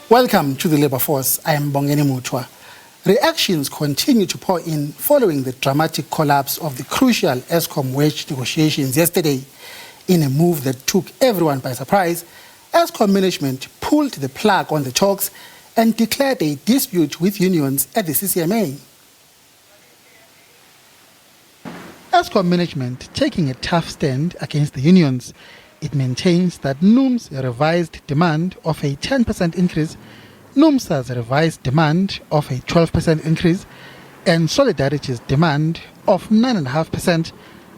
Welcome to the Labour Force. I am Bongeni Mutwa. Reactions continue to pour in following the dramatic collapse of the crucial Eskom wage negotiations yesterday. In a move that took everyone by surprise, Eskom management pulled the plug on the talks and declared a dispute with unions at the CCMA. Eskom management taking a tough stand against the unions. It maintains that NUM's revised demand of a 10% increase, NUMSA's revised demand of a 12% increase, and Solidarity's demand of 9.5%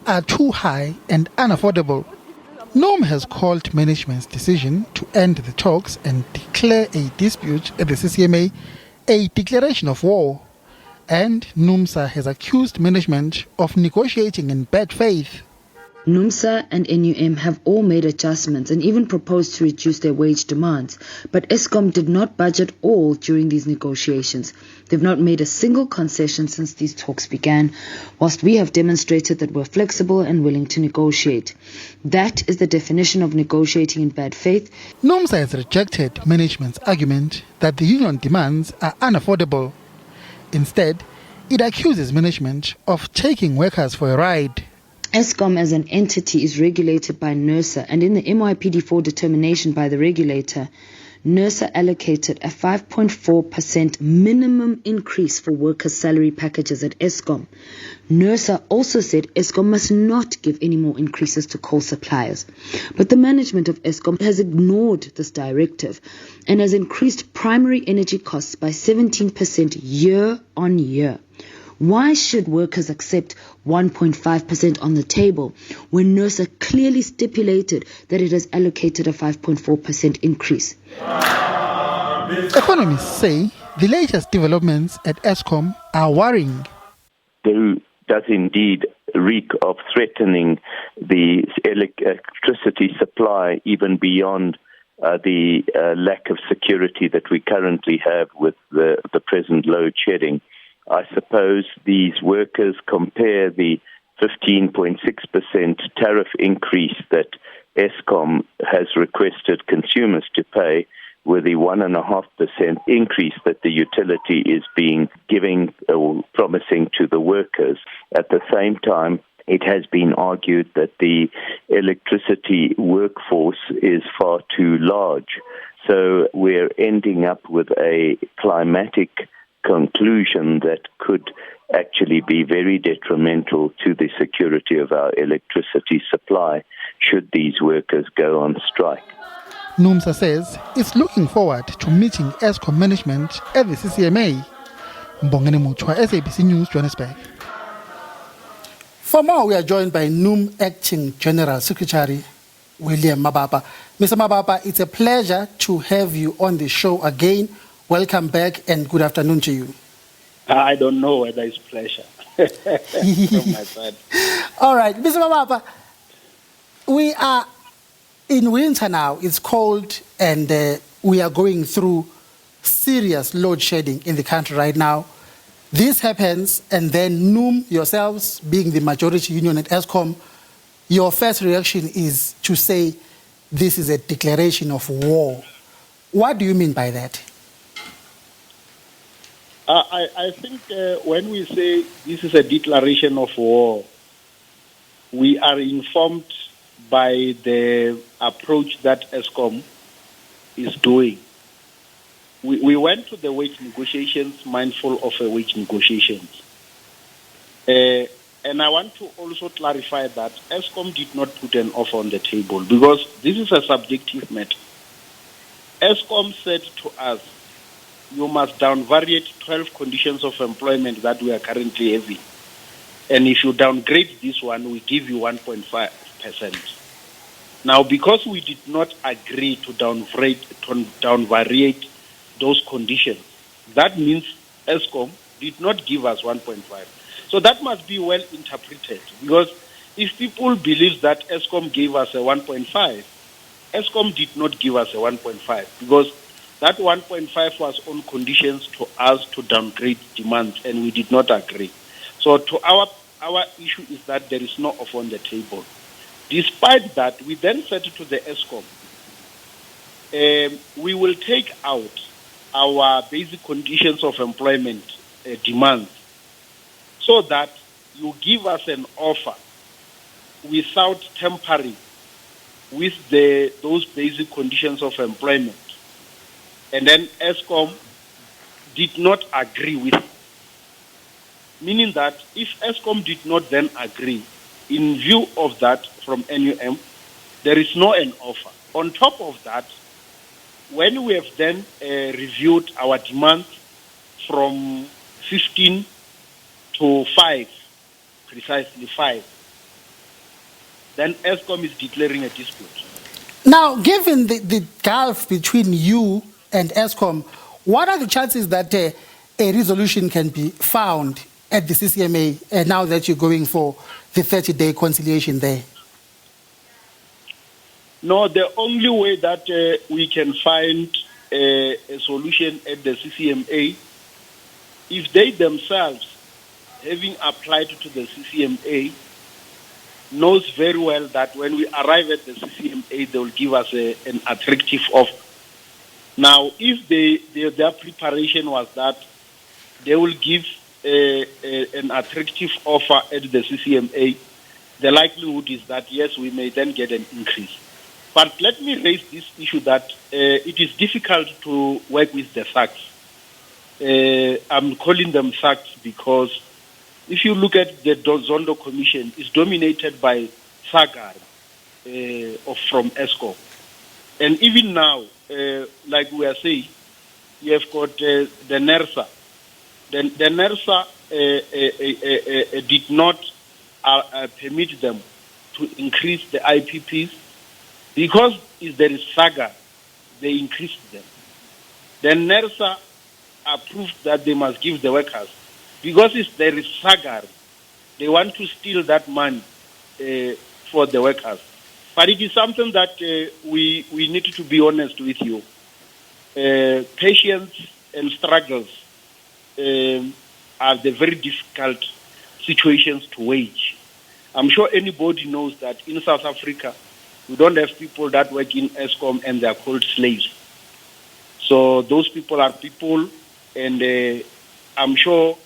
are too high and unaffordable. NUM has called management's decision to end the talks and declare a dispute at the CCMA a declaration of war. And NUMSA has accused management of negotiating in bad faith. NUMSA and NUM have all made adjustments and even proposed to reduce their wage demands. But Eskom did not budge at all during these negotiations. They've not made a single concession since these talks began, whilst we have demonstrated that we're flexible and willing to negotiate. That is the definition of negotiating in bad faith. NUMSA has rejected management's argument that the union demands are unaffordable. Instead, it accuses management of taking workers for a ride. Eskom as an entity is regulated by NERSA, and in the MYPD4 determination by the regulator, NERSA allocated a 5.4% minimum increase for workers' salary packages at Eskom. NERSA also said Eskom must not give any more increases to coal suppliers. But the management of Eskom has ignored this directive and has increased primary energy costs by 17% year on year. Why should workers accept 1.5% on the table when NERSA clearly stipulated that it has allocated a 5.4% increase? Economists say the latest developments at Eskom are worrying. There does indeed reek of threatening the electricity supply even beyond the lack of security that we currently have with the present load shedding. I suppose these workers compare the 15.6% tariff increase that Eskom has requested consumers to pay with the 1.5% increase that the utility is giving or promising to the workers. At the same time, it has been argued that the electricity workforce is far too large. So we're ending up with a climatic conclusion that could actually be very detrimental to the security of our electricity supply should these workers go on strike. NUMSA says it's looking forward to meeting Eskom management at the CCMA. Mbongeni Mutwa, SABC News, Johannesburg. For more, we are joined by NUM Acting General Secretary William Mabapa. Mr. Mabapa, it's a pleasure to have you on the show again. Welcome back and good afternoon to you. I don't know whether it's pleasure from my side. All right, Mr. Mabapa, we are in winter now. It's cold and we are going through serious load shedding in the country right now. This happens and then NUM, yourselves being the majority union at Eskom, your first reaction is to say this is a declaration of war. What do you mean by that? I think when we say this is a declaration of war, we are informed by the approach that Eskom is doing. We went to the wage negotiations mindful of a wage negotiations. And I want to also clarify that Eskom did not put an offer on the table because this is a subjective matter. Eskom said to us, you must downvariate 12 conditions of employment that we are currently having. And if you downgrade this one, we give you 1.5%. Now, because we did not agree to downvariate those conditions, that means Eskom did not give us 1.5. So that must be well interpreted, because if people believe that Eskom gave us a 1.5, Eskom did not give us a 1.5, because that 1.5 was on conditions to us to downgrade demands, and we did not agree. So to our issue is that there is no offer on the table. Despite that, we then said to the Eskom, we will take out our basic conditions of employment demands, so that you give us an offer without tampering with those basic conditions of employment. And then Eskom did not agree with it. Meaning that if Eskom did not then agree, in view of that from NUM, there is no an offer. On top of that, when we have then reviewed our demands from 15 to 5, precisely 5, then Eskom is declaring a dispute. Now, given the gulf between you and Eskom, what are the chances that a resolution can be found at the CCMA now that you're going for the 30-day conciliation there? No, the only way that we can find a solution at the CCMA, if they themselves, having applied to the CCMA, knows very well that when we arrive at the CCMA, they will give us an attractive offer. Now, if their preparation was that they will give an attractive offer at the CCMA, the likelihood is that, yes, we may then get an increase. But let me raise this issue that it is difficult to work with the thugs. I'm calling them thugs because if you look at the Zondo Commission, it's dominated by Sagar from Eskom. And even now, like we are saying, you have got the NERSA. The NERSA did not permit them to increase the IPPs because if there is Sagar, they increased them. Then NERSA approved that they must give the workers. Because if there is Sagar, they want to steal that money for the workers. But it is something that we need to be honest with you. Patience and struggles are the very difficult situations to wage. I'm sure anybody knows that in South Africa, we don't have people that work in Eskom and they are called slaves. So those people are people, and I'm sure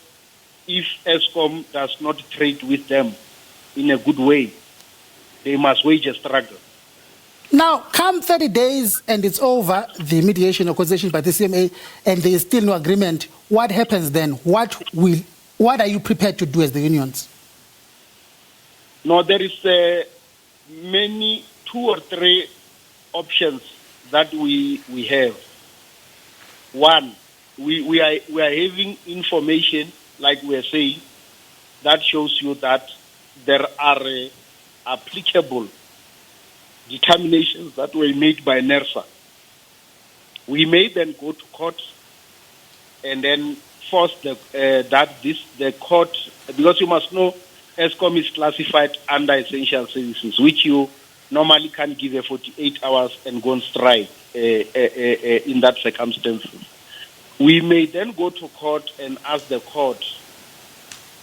if Eskom does not trade with them in a good way, they must wage a struggle. Now, come 30 days and it's over, the mediation or concession by the CCMA, and there is still no agreement, what happens then? What are you prepared to do as the unions? No, there is many, 2 or 3 options that we have. One, we are having information, like we are saying, that shows you that there are applicable determinations that were made by NERSA. We may then go to court and then force the court, because you must know Eskom is classified under essential services, which you normally can't give a 48 hours and go on strike in that circumstances. We may then go to court and ask the court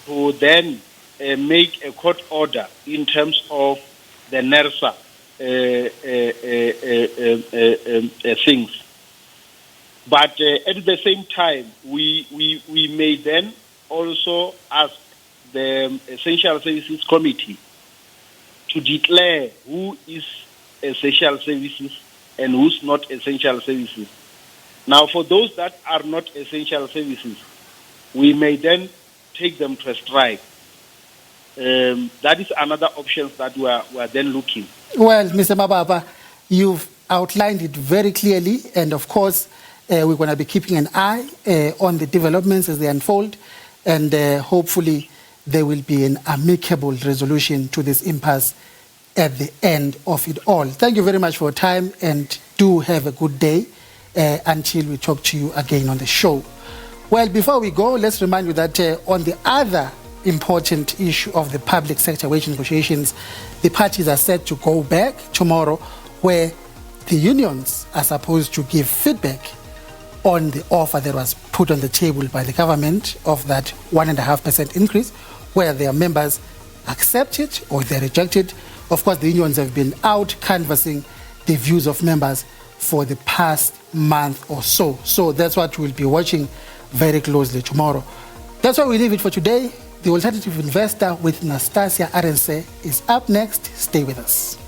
to then make a court order in terms of the NERSA things. But at the same time, we may then also ask the Essential Services Committee to declare who is essential services and who's not essential services. Now, for those that are not essential services, we may then take them to a strike. That is another option that we are then looking. Well, Mr. Mabapa, you've outlined it very clearly, and of course, we're going to be keeping an eye on the developments as they unfold, and hopefully there will be an amicable resolution to this impasse at the end of it all. Thank you very much for your time, and do have a good day until we talk to you again on the show. Well, before we go, let's remind you that on the other important issue of the public sector wage negotiations, the parties are set to go back tomorrow, where the unions are supposed to give feedback on the offer that was put on the table by the government of that 1.5% increase, whether their members accept it or they reject it. Of course, the unions have been out canvassing the views of members for the past month or so. So that's what we'll be watching very closely tomorrow. That's why we leave it for today. The Alternative Investor with Nastasia Arendse is up next. Stay with us.